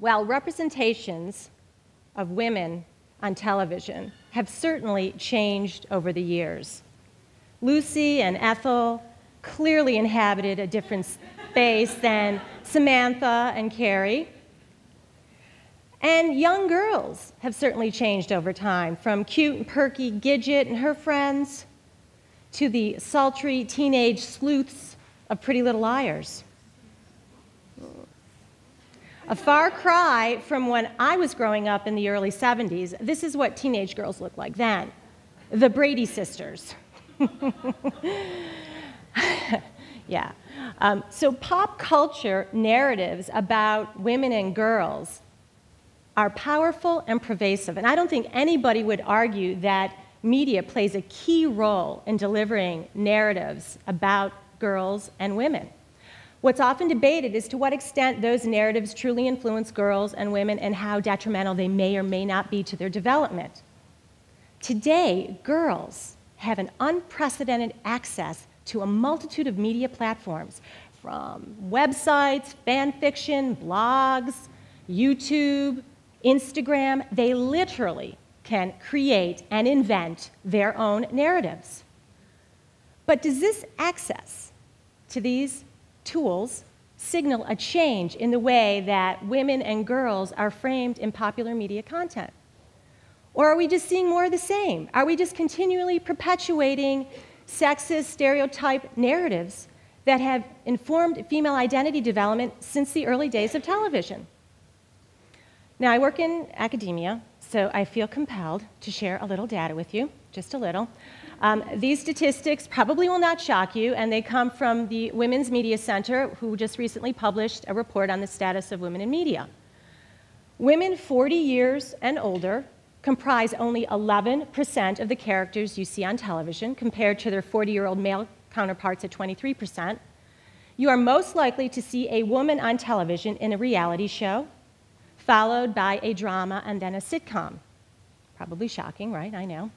Well, representations of women on television have certainly changed over the years. Lucy and Ethel clearly inhabited a different space than Samantha and Carrie. And young girls have certainly changed over time, from cute and perky Gidget and her friends to the sultry teenage sleuths of Pretty Little Liars. A far cry from when I was growing up in the early 70s. This is what teenage girls looked like then. The Brady sisters. Yeah. So pop culture narratives about women and girls are powerful and pervasive. And I don't think anybody would argue that media plays a key role in delivering narratives about girls and women. What's often debated is to what extent those narratives truly influence girls and women and how detrimental they may or may not be to their development. Today, girls have an unprecedented access to a multitude of media platforms, from websites, fan fiction, blogs, YouTube, Instagram. They literally can create and invent their own narratives. But does this access to these tools signal a change in the way that women and girls are framed in popular media content? Or are we just seeing more of the same? Are we just continually perpetuating sexist stereotype narratives that have informed female identity development since the early days of television? Now, I work in academia, so I feel compelled to share a little data with you, just a little. These statistics probably will not shock you, and they come from the Women's Media Center, who just recently published a report on the status of women in media. Women 40 years and older comprise only 11% of the characters you see on television, compared to their 40-year-old male counterparts at 23%. You are most likely to see a woman on television in a reality show, followed by a drama and then a sitcom. Probably shocking, right? I know.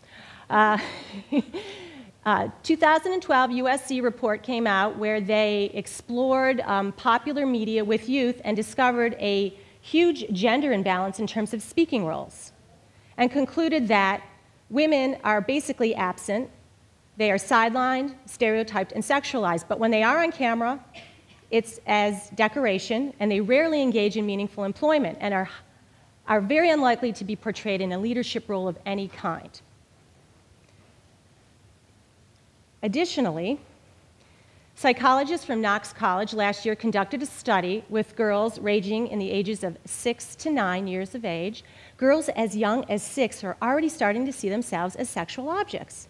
2012 USC report came out where they explored popular media with youth and discovered a huge gender imbalance in terms of speaking roles, and concluded that women are basically absent. They are sidelined, stereotyped, and sexualized. But when they are on camera, it's as decoration, and they rarely engage in meaningful employment and are very unlikely to be portrayed in a leadership role of any kind. Additionally, psychologists from Knox College last year conducted a study with girls ranging in the ages of 6 to 9 years of age. Girls as young as 6 are already starting to see themselves as sexual objects.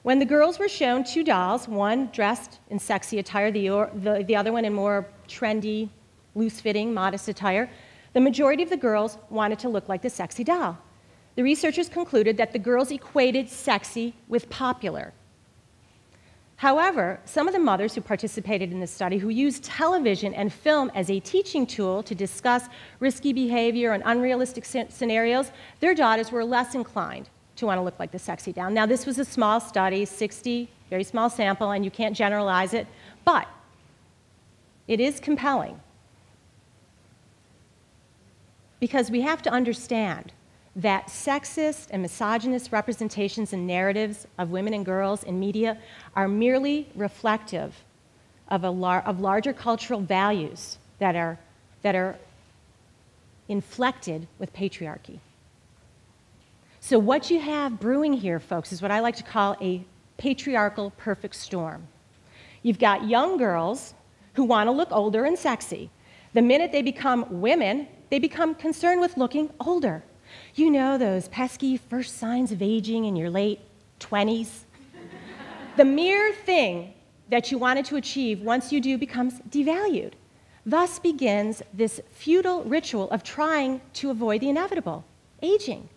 When the girls were shown 2 dolls, one dressed in sexy attire, the other one in more trendy, loose-fitting, modest attire, the majority of the girls wanted to look like the sexy doll. The researchers concluded that the girls equated sexy with popular. However, some of the mothers who participated in this study, who used television and film as a teaching tool to discuss risky behavior and unrealistic scenarios, their daughters were less inclined to want to look like the sexy doll. Now, this was a small study, 60, very small sample, and you can't generalize it, but it is compelling because we have to understand that sexist and misogynist representations and narratives of women and girls in media are merely reflective of larger cultural values that are inflected with patriarchy. So what you have brewing here, folks, is what I like to call a patriarchal perfect storm. You've got young girls who want to look older and sexy. The minute they become women, they become concerned with looking older. You know, those pesky first signs of aging in your late 20s? The mere thing that you wanted to achieve once you do becomes devalued. Thus begins this futile ritual of trying to avoid the inevitable, aging.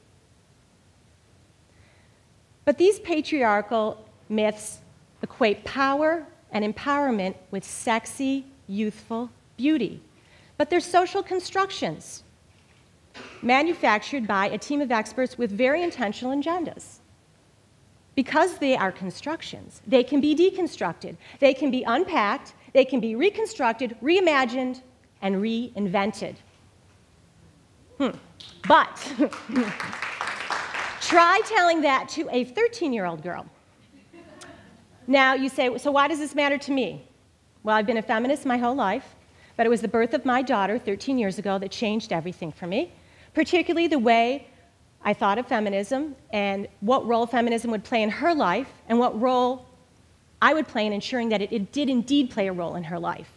But these patriarchal myths equate power and empowerment with sexy, youthful beauty. But they're social constructions manufactured by a team of experts with very intentional agendas. Because they are constructions, they can be deconstructed, they can be unpacked, they can be reconstructed, reimagined, and reinvented. But try telling that to a 13-year-old girl. Now you say, so why does this matter to me? Well, I've been a feminist my whole life, but it was the birth of my daughter 13 years ago that changed everything for me, particularly the way I thought of feminism and what role feminism would play in her life and what role I would play in ensuring that it did indeed play a role in her life.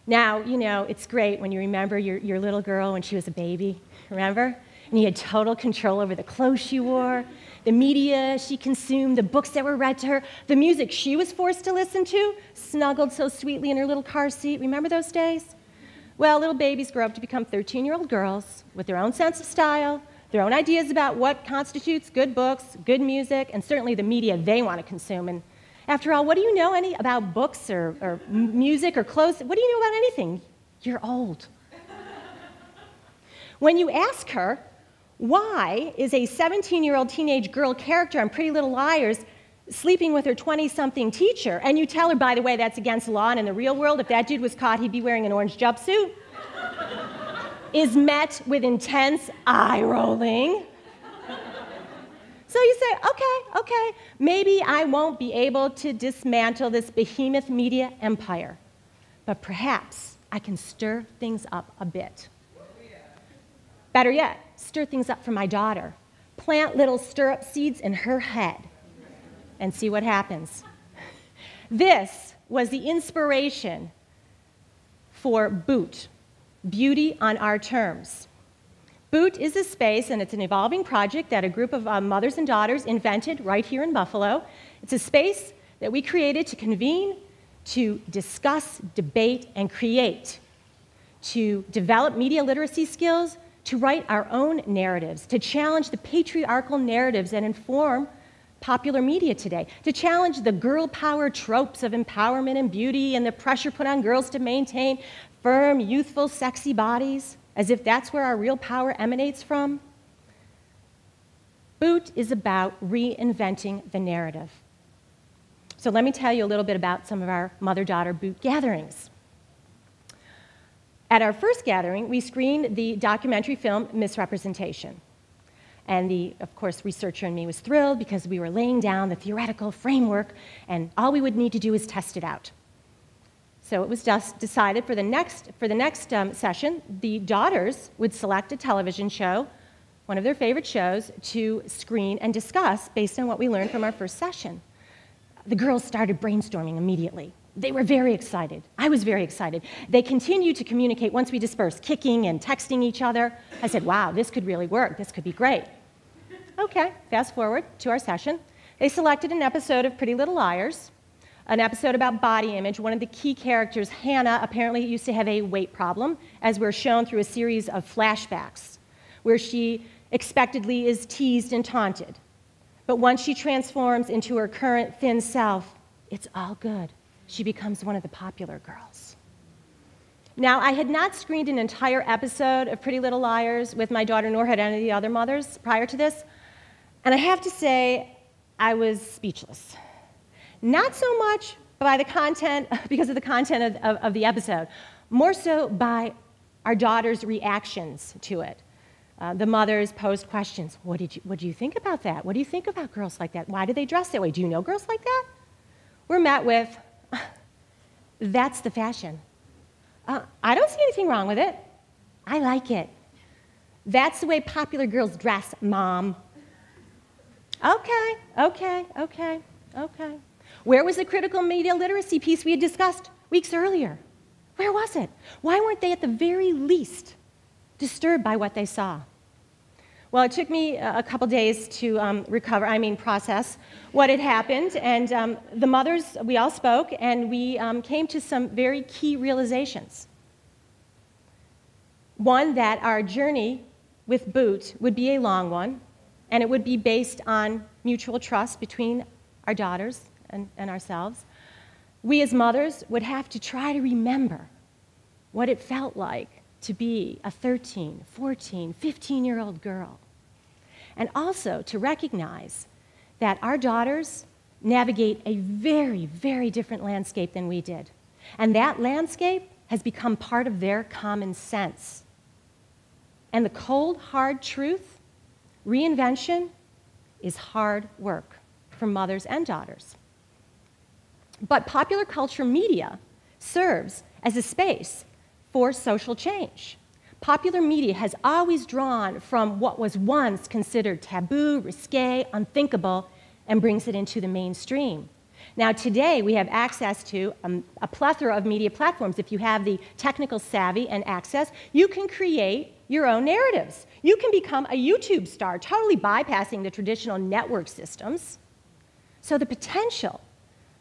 Now, you know, it's great when you remember your little girl when she was a baby, remember? And you had total control over the clothes she wore, the media she consumed, the books that were read to her, the music she was forced to listen to, snuggled so sweetly in her little car seat. Remember those days? Well, little babies grow up to become 13-year-old girls with their own sense of style, their own ideas about what constitutes good books, good music, and certainly the media they want to consume. And after all, what do you know about books or music or clothes? What do you know about anything? You're old. When you ask her, why is a 17-year-old teenage girl character on Pretty Little Liars sleeping with her 20-something teacher, and you tell her, by the way, that's against the law, and in the real world, if that dude was caught, he'd be wearing an orange jumpsuit, is met with intense eye rolling. So you say, okay, maybe I won't be able to dismantle this behemoth media empire, but perhaps I can stir things up a bit. Better yet, stir things up for my daughter. Plant little stir-up seeds in her head and see what happens. This was the inspiration for Boot, Beauty on Our Terms. Boot is a space, and it's an evolving project that a group of mothers and daughters invented right here in Buffalo. It's a space that we created to convene, to discuss, debate, and create, to develop media literacy skills, to write our own narratives, to challenge the patriarchal narratives that inform popular media today, to challenge the girl power tropes of empowerment and beauty and the pressure put on girls to maintain firm, youthful, sexy bodies, as if that's where our real power emanates from. Boot is about reinventing the narrative. So let me tell you a little bit about some of our mother-daughter Boot gatherings. At our first gathering, we screened the documentary film Misrepresentation. And of course, researcher in me was thrilled because we were laying down the theoretical framework, and all we would need to do is test it out. So it was just decided for the next session, the daughters would select a television show, one of their favorite shows, to screen and discuss based on what we learned from our first session. The girls started brainstorming immediately. They were very excited. I was very excited. They continued to communicate once we dispersed, kicking and texting each other. I said, wow, this could really work. This could be great. Okay, fast forward to our session. They selected an episode of Pretty Little Liars, an episode about body image. One of the key characters, Hannah, apparently used to have a weight problem, as we're shown through a series of flashbacks, where she expectedly is teased and taunted. But once she transforms into her current thin self, it's all good. She becomes one of the popular girls. Now, I had not screened an entire episode of Pretty Little Liars with my daughter, nor had any of the other mothers prior to this, and I have to say, I was speechless. Not so much by the content, because of the content of the episode, more so by our daughters' reactions to it. The mothers posed questions. What do you think about that? What do you think about girls like that? Why do they dress that way? Do you know girls like that? We're met with, that's the fashion. I don't see anything wrong with it. I like it. That's the way popular girls dress, Mom. Okay. Where was the critical media literacy piece we had discussed weeks earlier? Where was it? Why weren't they at the very least disturbed by what they saw? Well, it took me a couple days to process what had happened, and the mothers, we all spoke, and we came to some very key realizations. One, that our journey with Boot would be a long one, and it would be based on mutual trust between our daughters and ourselves. We as mothers would have to try to remember what it felt like to be a 13, 14, 15-year-old girl. And also to recognize that our daughters navigate a very, very different landscape than we did. And that landscape has become part of their common sense And the cold, hard truth, reinvention is hard work for mothers and daughters. But popular culture media serves as a space for social change. Popular media has always drawn from what was once considered taboo, risque, unthinkable, and brings it into the mainstream. Now, today, we have access to a plethora of media platforms. If you have the technical savvy and access, you can create your own narratives. You can become a YouTube star, totally bypassing the traditional network systems. So the potential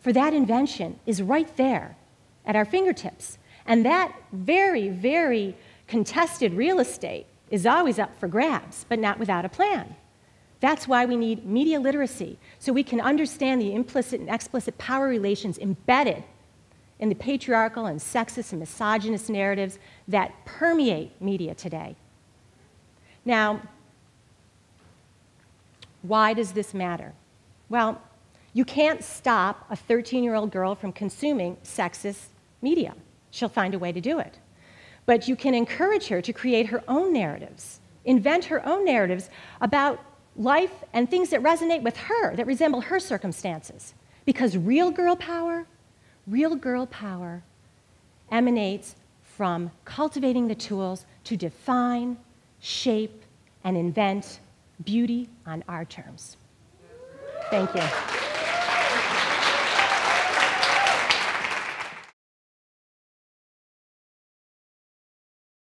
for that invention is right there at our fingertips. And that very, very contested real estate is always up for grabs, but not without a plan. That's why we need media literacy, so we can understand the implicit and explicit power relations embedded in the patriarchal and sexist and misogynist narratives that permeate media today. Now, why does this matter? Well, you can't stop a 13-year-old girl from consuming sexist media. She'll find a way to do it. But you can encourage her to create her own narratives, invent her own narratives about life and things that resonate with her, that resemble her circumstances. Because real girl power emanates from cultivating the tools to define, shape, and invent beauty on our terms. Thank you.